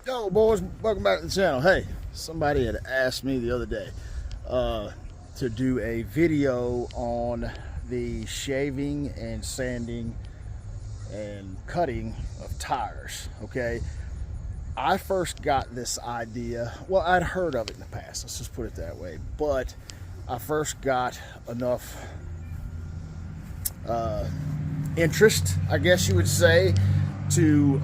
Yo boys, welcome back to the channel. Hey, somebody had asked me the other day to do a video on the shaving and sanding and cutting of tires. Okay, I first got this idea, well, I'd heard of it in the past, let's just put it that way, but I first got enough interest, I guess you would say, to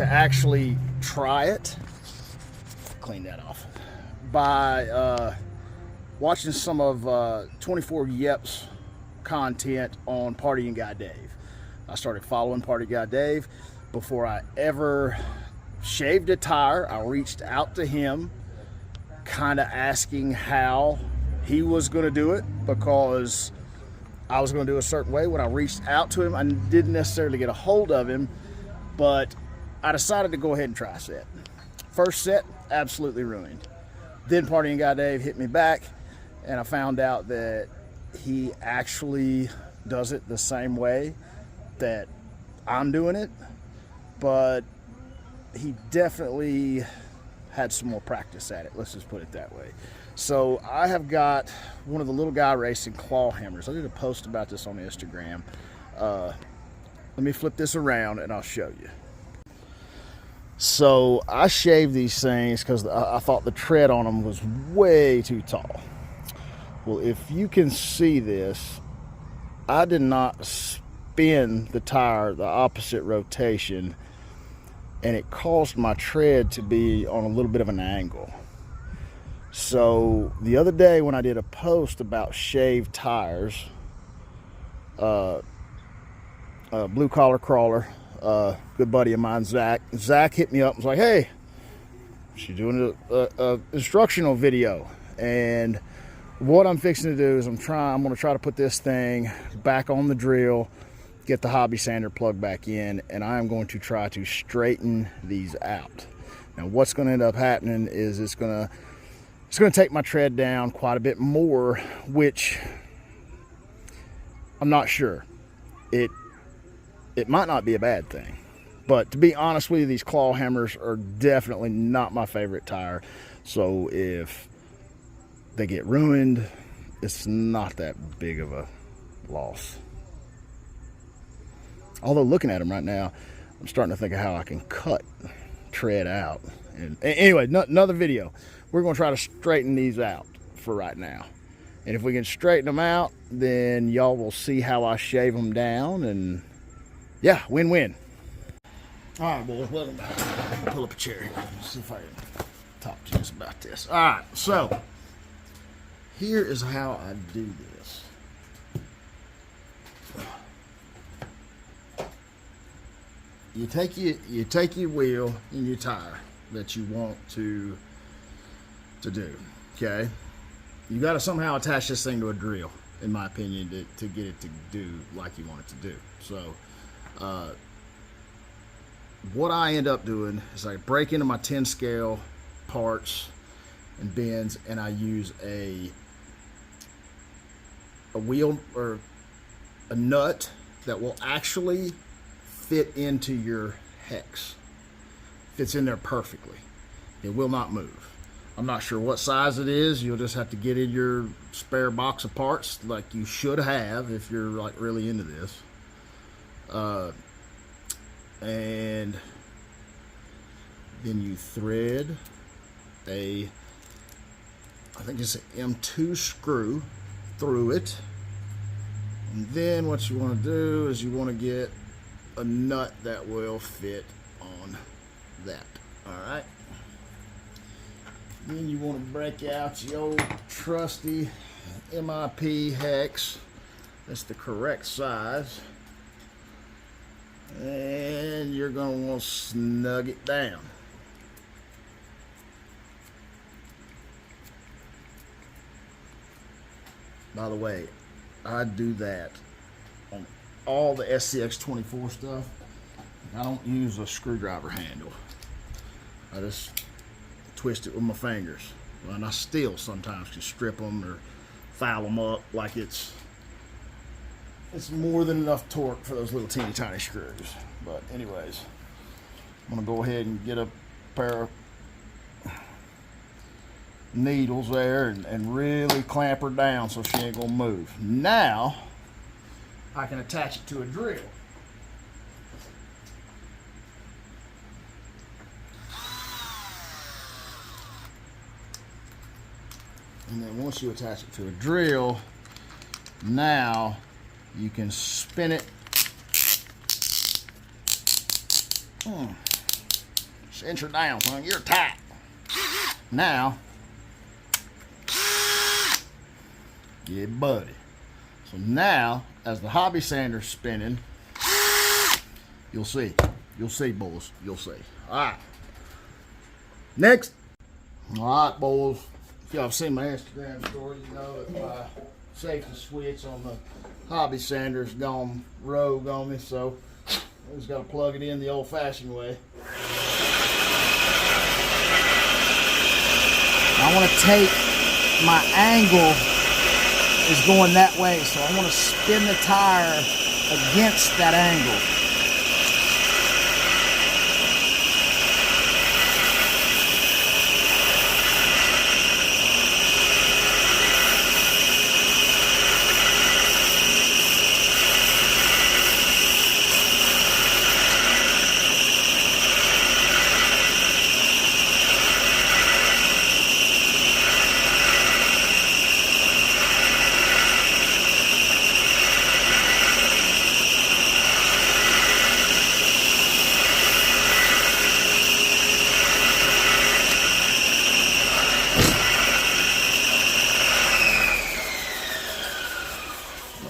actually try it. Clean that off by watching some of 24 Yep's content on Partying Guy Dave. I started following Party Guy Dave. Before I ever shaved a tire, I reached out to him, kind of asking how he was going to do it, because I was going to do a certain way. When I reached out to him, I didn't necessarily get a hold of him, but I decided to go ahead and try a set. First set, absolutely ruined. Then Partying Guy Dave hit me back, and I found out that he actually does it the same way that I'm doing it, but he definitely had some more practice at it. Let's just put it that way. So I have got one of the little guy racing claw hammers. I did a post about this on Instagram. Let me flip this around and I'll show you. So I shaved these things because I thought the tread on them was way too tall. Well, if you can see this, I did not spin the tire the opposite rotation, and it caused my tread to be on a little bit of an angle. So the other day when I did a post about shaved tires, blue collar crawler, good buddy of mine, Zach hit me up and was like, hey, she's doing a instructional video, and what I'm fixing to do is I'm going to try to put this thing back on the drill, get the hobby sander plugged back in, and I am going to try to straighten these out. Now what's going to end up happening is it's going to take my tread down quite a bit more, which I'm not sure. It might not be a bad thing, but to be honest with you, these claw hammers are definitely not my favorite tire. So if they get ruined, it's not that big of a loss. Although looking at them right now, I'm starting to think of how I can cut tread out. And anyway, another video. We're going to try to straighten these out for right now. And if we can straighten them out, then y'all will see how I shave them down, and yeah, win-win. All right, boys, welcome back. Pull up a chair here. See if I can talk to you about this. All right, so here is how I do this. You take your wheel and your tire that you want to do, okay? You got to somehow attach this thing to a drill, in my opinion, to get it to do like you want it to do. So what I end up doing is I break into my 10 scale parts and bends, and I use a wheel or a nut that will actually fit into your hex. Fits in there perfectly. It will not move. I'm not sure what size it is. You'll just have to get in your spare box of parts, like you should have if you're like really into this. And then you thread I think it's an M2 screw through it. And then what you want to do is you want to get a nut that will fit on that. All right. Then you want to break out your old trusty MIP hex. That's the correct size. And you're going to want to snug it down. By the way, I do that on all the scx24 stuff. I don't use a screwdriver handle. I just twist it with my fingers. And I still sometimes can strip them or foul them up like it's more than enough torque for those little teeny tiny screws. But anyways, I'm gonna go ahead and get a pair of needles there and really clamp her down so she ain't gonna move. Now I can attach it to a drill. And then once you attach it to a drill, now you can spin it. Cinch her down, son. You're tight. Now, yeah, buddy. So now, as the hobby sander's spinning, you'll see. You'll see, boys. You'll see. All right. Next. All right, boys. If y'all have seen my Instagram story, you know that my safety switch on the hobby sander's gone rogue on me, so I just got to plug it in the old-fashioned way. I want to take my angle is going that way, so I want to spin the tire against that angle.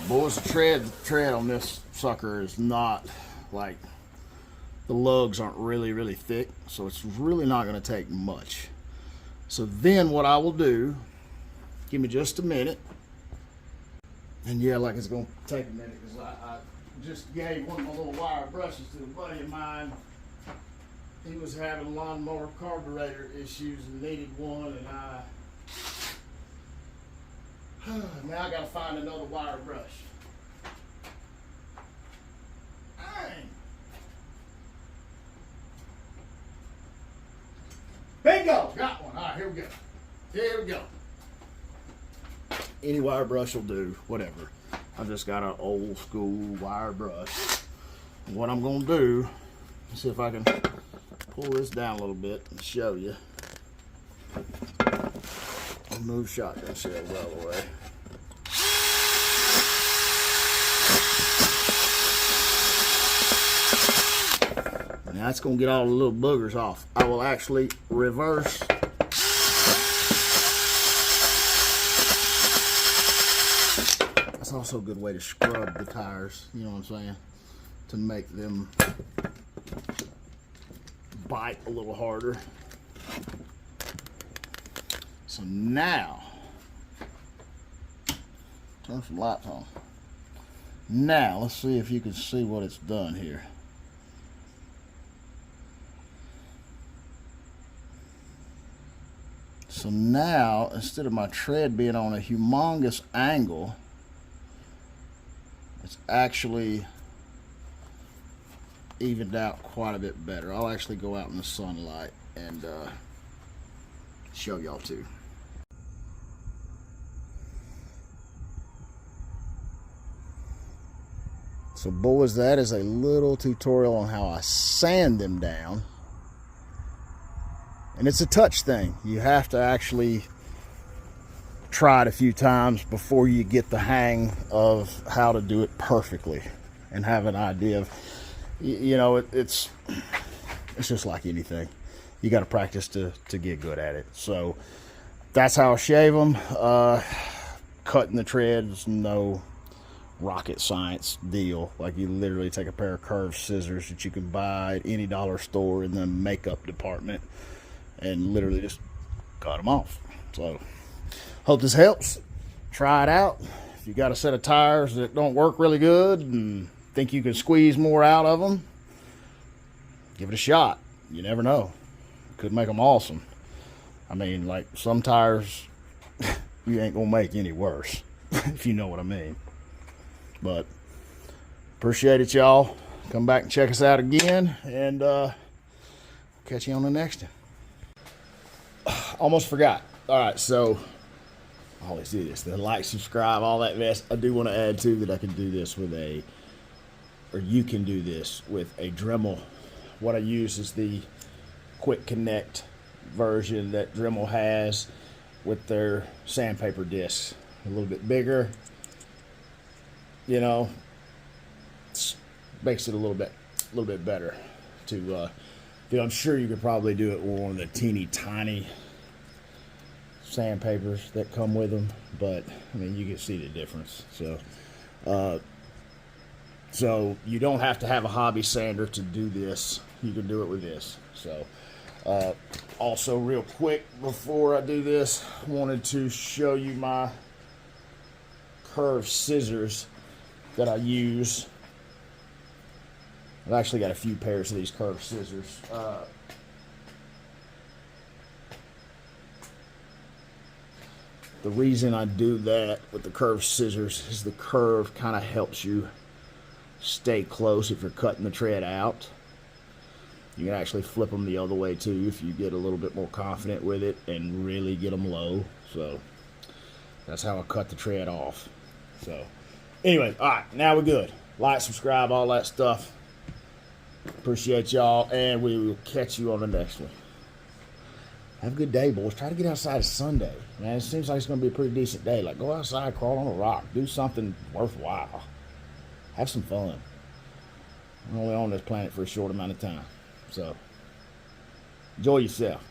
Boys, the tread on this sucker is not like, the lugs aren't really thick, so it's really not going to take much. So then what I will do, give me just a minute, and yeah, like it's going to take a minute because I just gave one of my little wire brushes to a buddy of mine. He was having lawnmower carburetor issues and needed one, and now I gotta find another wire brush. Dang. Bingo! Got one. Alright, here we go. Here we go. Any wire brush will do, whatever. I've just got an old school wire brush. And what I'm gonna do, let's see if I can pull this down a little bit and show you. I'll move shotgun shells out of the way. Now that's going to get all the little boogers off. I will actually reverse. That's also a good way to scrub the tires, you know what I'm saying? To make them bite a little harder. So now, turn some lights on. Now, let's see if you can see what it's done here. So now, instead of my tread being on a humongous angle, it's actually evened out quite a bit better. I'll actually go out in the sunlight and show y'all too. So boys, that is a little tutorial on how I sand them down. And it's a touch thing. You have to actually try it a few times before you get the hang of how to do it perfectly and have an idea of, you know, it's just like anything. You got to practice to get good at it. So that's how I shave them. Cutting the treads, no rocket science deal. Like, you literally take a pair of curved scissors that you can buy at any dollar store in the makeup department and literally just cut them off. So hope this helps. Try it out. If you got a set of tires that don't work really good and think you can squeeze more out of them, give it a shot. You never know. Could make them awesome. I mean, like, some tires you ain't gonna make any worse, if you know what I mean. But appreciate it, y'all. Come back and check us out again, and catch you on the next one. Almost forgot. All right, so I always do this. The like, subscribe, all that mess. I do want to add too that I can do this with or you can do this with a Dremel. What I use is the Quick Connect version that Dremel has with their sandpaper discs. A little bit bigger, you know, makes it a little bit better to I'm sure you could probably do it with one of the teeny tiny sandpapers that come with them, but I mean, you can see the difference. So you don't have to have a hobby sander to do this. You can do it with this. So also, real quick before I do this, I wanted to show you my curved scissors that I use. I've actually got a few pairs of these curved scissors. The reason I do that with the curved scissors is the curve kind of helps you stay close if you're cutting the thread out. You can actually flip them the other way too if you get a little bit more confident with it and really get them low. So that's how I cut the thread off. So anyway, all right, now we're good. Like, subscribe, all that stuff. Appreciate y'all, and we will catch you on the next one. Have a good day, boys. Try to get outside Sunday. Man, it seems like it's going to be a pretty decent day. Like, go outside, crawl on a rock. Do something worthwhile. Have some fun. We're only on this planet for a short amount of time. So, enjoy yourself.